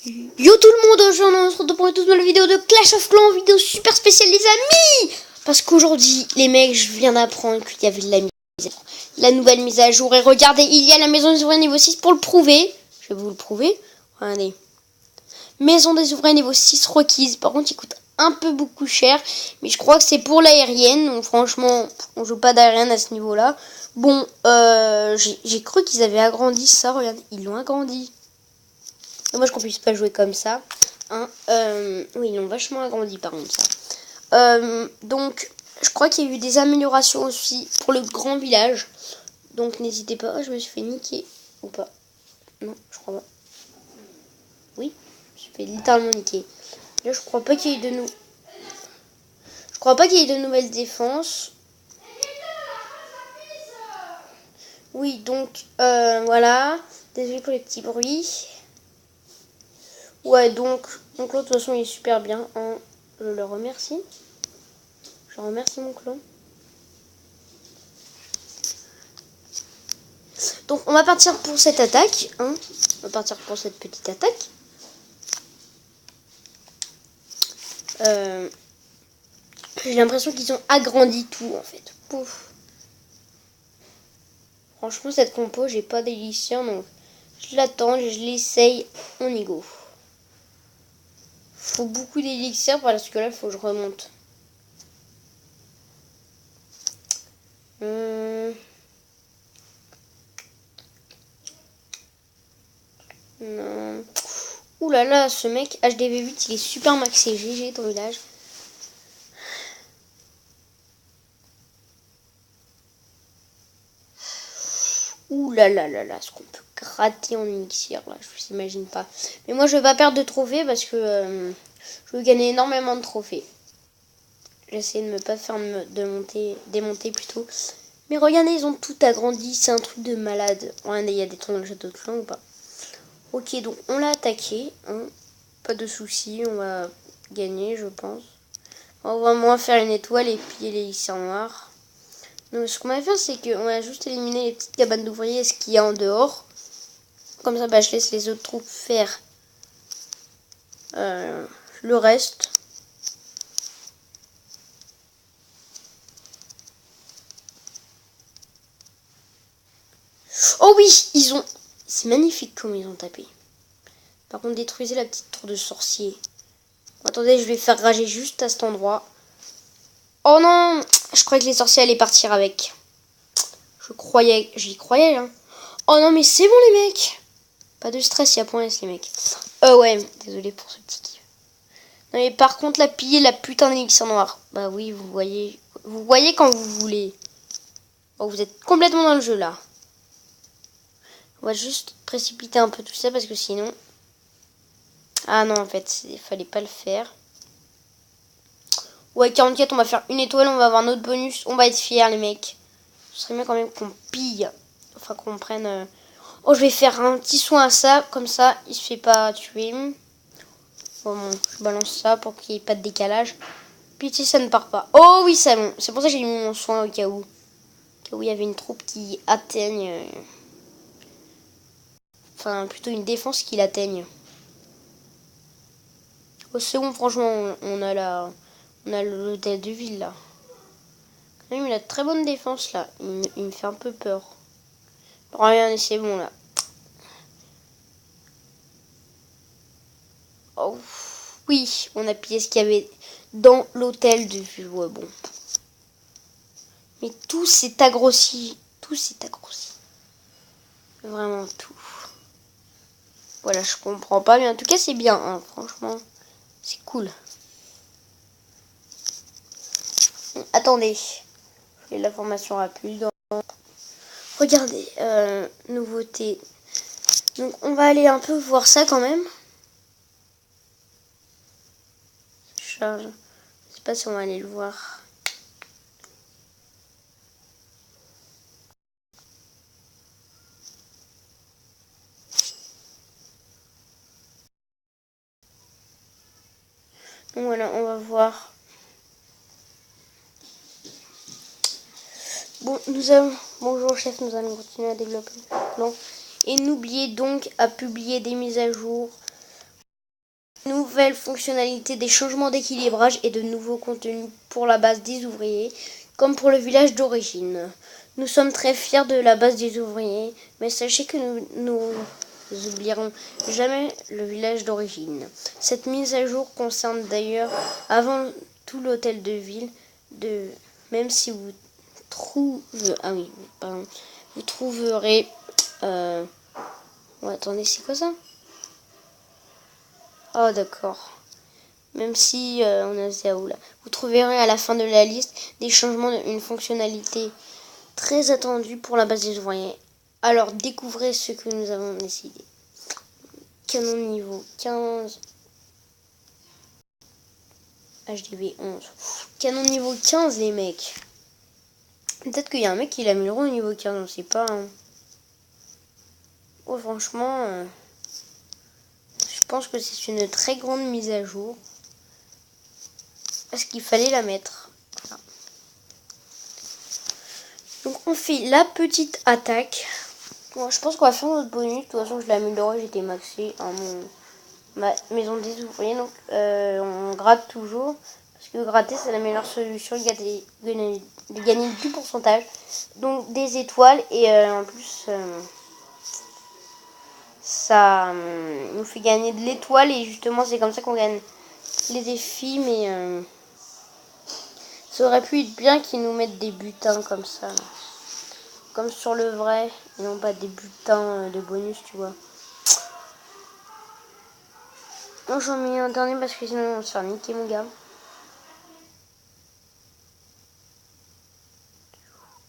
Yo tout le monde, aujourd'hui on se retrouve pour une toute nouvelle vidéo de Clash of Clans, vidéo super spéciale les amis. Parce qu'aujourd'hui les mecs, je viens d'apprendre qu'il y avait de la nouvelle mise à jour. Et regardez, il y a la maison des ouvriers niveau 6 pour le prouver. Je vais vous le prouver. Regardez. Maison des ouvriers niveau 6 requise. Par contre il coûte un peu beaucoup cher. Mais je crois que c'est pour l'aérienne. Donc franchement, on joue pas d'aérienne à ce niveau là. Bon, j'ai cru qu'ils avaient agrandi ça. Regardez, ils l'ont agrandi. Dommage qu'on puisse pas jouer comme ça. Hein. Oui, ils l'ont vachement agrandi par contre ça. Donc, je crois qu'il y a eu des améliorations aussi pour le grand village. Donc, n'hésitez pas. Oh, je me suis fait niquer. Ou pas? Non, je crois pas. Oui, je me suis fait littéralement niquer. Là, je crois pas qu'il y ait de Je crois pas qu'il y ait de nouvelles défenses. Oui, donc, voilà. Désolé pour les petits bruits. Ouais, donc mon clan de toute façon il est super bien. Hein. Je le remercie. Je remercie mon clan. Donc on va partir pour cette attaque. Hein. On va partir pour cette petite attaque. J'ai l'impression qu'ils ont agrandi tout en fait. Pouf. Franchement cette compo j'ai pas d'élixir donc je l'attends, je l'essaye, on y go. Faut beaucoup d'élixir parce que là il faut que je remonte. Non. Ouh là là, ce mec HDV8 il est super maxé. GG ton village. Ouh là là là là, ce qu'on peut gratter en élixir là, je vous imagine pas. Mais moi je vais pas perdre de trophées parce que je veux gagner énormément de trophées. J'essaie de me pas faire démonter plutôt. Mais regardez, ils ont tout agrandi, c'est un truc de malade. Regardez, il y a des trucs dans le château de clan ou pas? Ok, donc on l'a attaqué, hein. Pas de soucis, on va gagner je pense. On va vraiment faire une étoile et piller l'élixir noir. Donc ce qu'on va faire c'est qu'on va juste éliminer les petites cabanes d'ouvriers, ce qu'il y a en dehors. Comme ça je laisse les autres troupes faire le reste. Oh oui, ils ont... C'est magnifique comme ils ont tapé. Par contre détruisez la petite tour de sorcier. Attendez, je vais faire rager juste à cet endroit. Oh non, je croyais que les sorciers allaient partir avec. J'y croyais hein. Oh non mais c'est bon les mecs. Pas de stress, il y a point S les mecs. Ouais, désolé pour ce petit kiff. Non mais par contre la piller la putain d'élixir noir. Bah oui, vous voyez quand vous voulez. Oh, vous êtes complètement dans le jeu là. On va juste précipiter un peu tout ça parce que sinon... Ah non en fait, il fallait pas le faire. Ouais, 44, on va faire une étoile, on va avoir notre bonus, on va être fiers les mecs. Ce serait bien quand même qu'on pille. Enfin qu'on prenne... Oh, je vais faire un petit soin à ça, comme ça, il se fait pas tuer. Bon, je balance ça pour qu'il n'y ait pas de décalage. Pitié, ça ne part pas. Oh oui, c'est bon. C'est pour ça que j'ai mis mon soin au cas où. Au cas où il y avait une troupe qui atteigne... Enfin, plutôt une défense qui l'atteigne. Oh, c'est bon, franchement, on a l'hôtel de ville, là. Quand même, il a de très bonne défense, là. Il me fait un peu peur. Regardez, c'est bon, là. Oh, oui, on a pillé ce qu'il y avait dans l'hôtel de vue. Ouais, bon. Mais tout s'est agrossi. Tout s'est agrossi. Vraiment tout. Voilà, je comprends pas. Mais en tout cas, c'est bien. Hein, franchement, c'est cool. Attendez. Je fais la formation rapide. Regardez. Nouveauté. Donc, on va aller un peu voir ça quand même. Charge. Je sais pas si on va aller le voir. Donc voilà, on va voir. Bon, bonjour chef, nous allons continuer à développer le plan. Et n'oubliez donc à publier des mises à jour nouvelles fonctionnalités, des changements d'équilibrage et de nouveaux contenus pour la base des ouvriers, comme pour le village d'origine. Nous sommes très fiers de la base des ouvriers, mais sachez que nous n'oublierons jamais le village d'origine. Cette mise à jour concerne d'ailleurs avant tout l'hôtel de ville, même si vous vous trouverez... attendez, c'est quoi ça? Oh d'accord. Même si on a zéro là. Vous trouverez à la fin de la liste des changements d'une fonctionnalité très attendue pour la base des ouvriers. Alors découvrez ce que nous avons décidé. Canon niveau 15. HDV 11. Canon niveau 15 les mecs. Peut-être qu'il y a un mec qui l'a mis au niveau 15, on sait pas. Hein. Oh franchement, je pense que c'est une très grande mise à jour. Parce qu'il fallait la mettre. Voilà. Donc on fait la petite attaque. Bon, je pense qu'on va faire notre bonus. De toute façon, je l'ai amélioré, j'étais maxé à ma maison des ouvriers. Donc on gratte toujours. Parce que gratter, c'est la meilleure solution. Il y a de gagner du pourcentage. Donc des étoiles. Et en plus, ça nous fait gagner de l'étoile. Et justement, c'est comme ça qu'on gagne les défis. Mais ça aurait pu être bien qu'ils nous mettent des butins comme ça. Comme sur le vrai, et non pas des butins de bonus, tu vois. Moi j'en mets un dernier parce que sinon on va se faire niquer mon gars.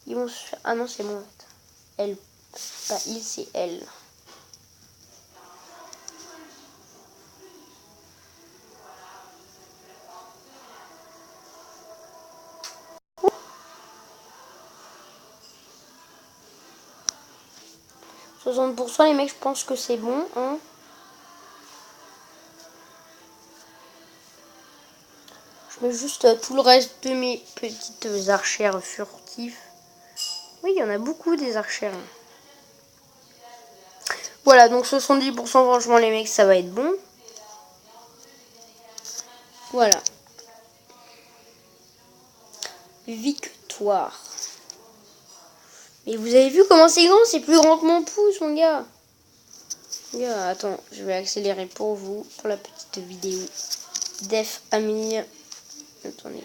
Ils vont se faire... Ah non, c'est bon en fait. Elle. Pas il, c'est elle. « 60% les mecs, je pense que c'est bon. Hein. Je mets juste tout le reste de mes petites archères furtives. Oui, il y en a beaucoup des archères. Voilà, donc 70%, franchement les mecs, ça va être bon. Voilà. Victoire. Mais vous avez vu comment c'est grand? C'est plus grand que mon pouce, mon gars. Attends, je vais accélérer pour vous, pour la petite vidéo. Def Ami. Attendez.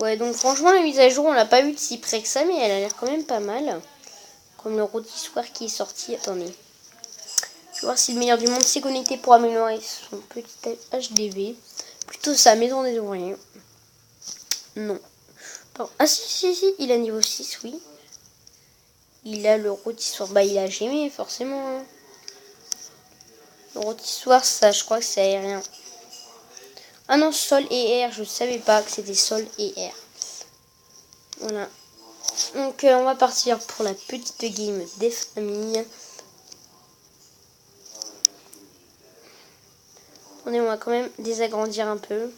Ouais, donc franchement, la mise à jour, on l'a pas eu de si près que ça, mais elle a l'air quand même pas mal. Comme le rôtissoir qui est sorti. Attendez. Je vais voir si le meilleur du monde s'est connecté pour améliorer son petit HDV. Plutôt sa maison des ouvriers. Non. Pardon. Ah si, il a niveau 6, oui. Il a le rôtissoir. Bah, il a gémé, forcément. Le rôtissoir, ça, je crois que c'est aérien. Ah non, sol et air. Je savais pas que c'était sol et air. Voilà. Donc, on va partir pour la petite game des familles. Attendez, on va quand même désagrandir un peu.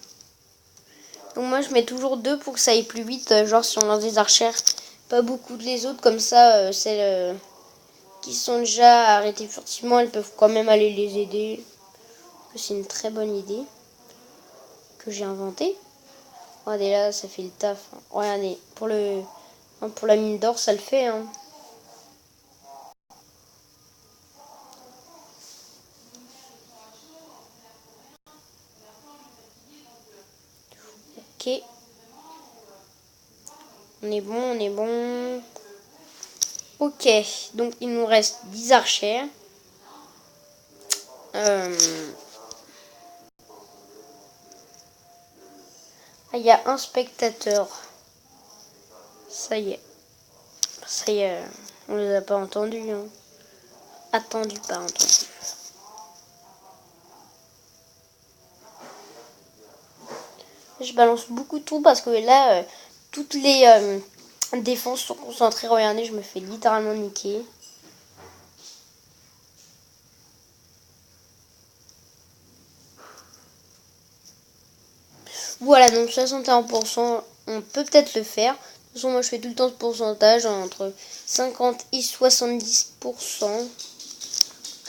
Donc, moi, je mets toujours 2 pour que ça aille plus vite. Genre, si on lance des archères, pas beaucoup de les autres. Comme ça, celles qui sont déjà arrêtées furtivement, elles peuvent quand même aller les aider. C'est une très bonne idée que j'ai inventée. Regardez là, ça fait le taf. Regardez, pour la mine d'or, ça le fait. Hein. Ok. On est bon, on est bon. Ok, donc il nous reste 10 archères. Ah, il y a un spectateur. Ça y est. Ça y est, on les a pas entendus. Hein. Attendu, pas entendu. Je balance beaucoup de trous parce que là, toutes les défenses sont concentrées. Regardez, je me fais littéralement niquer. Voilà, donc 61%, on peut peut-être le faire. De toute façon, moi je fais tout le temps ce pourcentage entre 50 et 70%.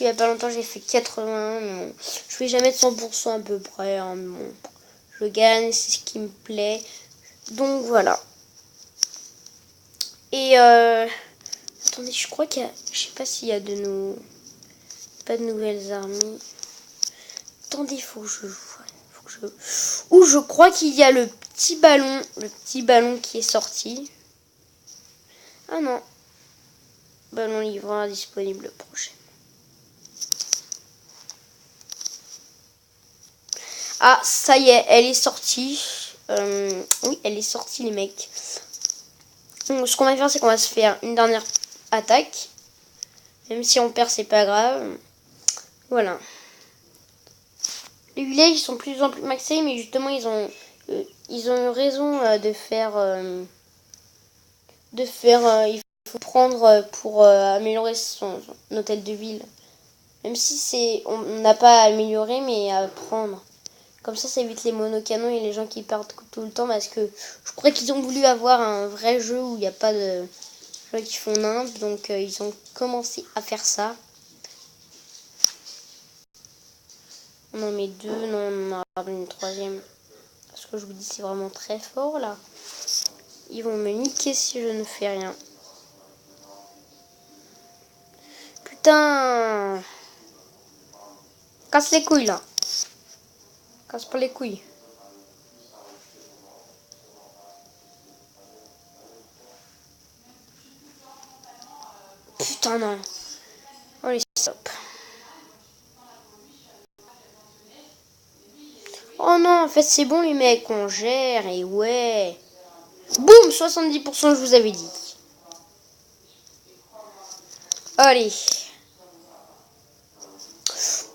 Il y a pas longtemps, j'ai fait 80. Mais bon, je fais jamais de 100% à peu près. Hein, mais bon, je gagne, c'est ce qui me plaît. Donc voilà. Et attendez, je crois qu'il y a... Je sais pas s'il y a pas de nouvelles armées. Attendez, faut que je vois. Ou je crois qu'il y a le petit ballon qui est sorti. Ah non. Ballon livreur disponible prochain. Ah, ça y est, elle est sortie. Oui, elle est sortie, les mecs. Donc, ce qu'on va faire, c'est qu'on va se faire une dernière attaque. Même si on perd, c'est pas grave. Voilà. Les villages sont de plus en plus maxés, mais justement, ils ont eu raison il faut prendre pour améliorer son hôtel de ville. Même si on n'a pas à améliorer, mais à prendre. Comme ça évite les monocanons et les gens qui partent tout le temps, parce que je crois qu'ils ont voulu avoir un vrai jeu où il n'y a pas de gens qui font nimp, donc ils ont commencé à faire ça. On en met deux, non, on en a une troisième. Parce que je vous dis, c'est vraiment très fort là. Ils vont me niquer si je ne fais rien. Putain! Casse les couilles là. Casse pas les couilles. Putain non. Allez, stop. Oh non, en fait c'est bon les mecs, on gère et ouais. Boum, 70%, je vous avais dit. Allez.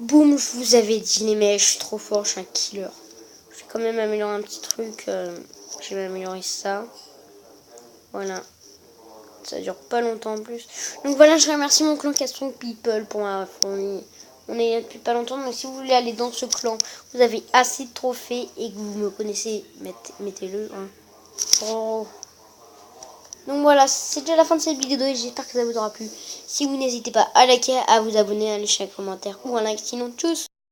Boum, je vous avais dit les mecs, je suis trop fort, je suis un killer. Je vais quand même améliorer un petit truc. Je vais améliorer ça. Voilà. Ça dure pas longtemps en plus. Donc voilà, je remercie mon clan Castron People pour m'avoir fourni. On est là depuis pas longtemps, donc si vous voulez aller dans ce clan, vous avez assez de trophées et que vous me connaissez, mettez-le. Hein. Oh. Donc voilà, c'est déjà la fin de cette vidéo et j'espère que ça vous aura plu. Si vous n'hésitez pas à liker, à vous abonner, à laisser un commentaire ou un like. Sinon, tchuss!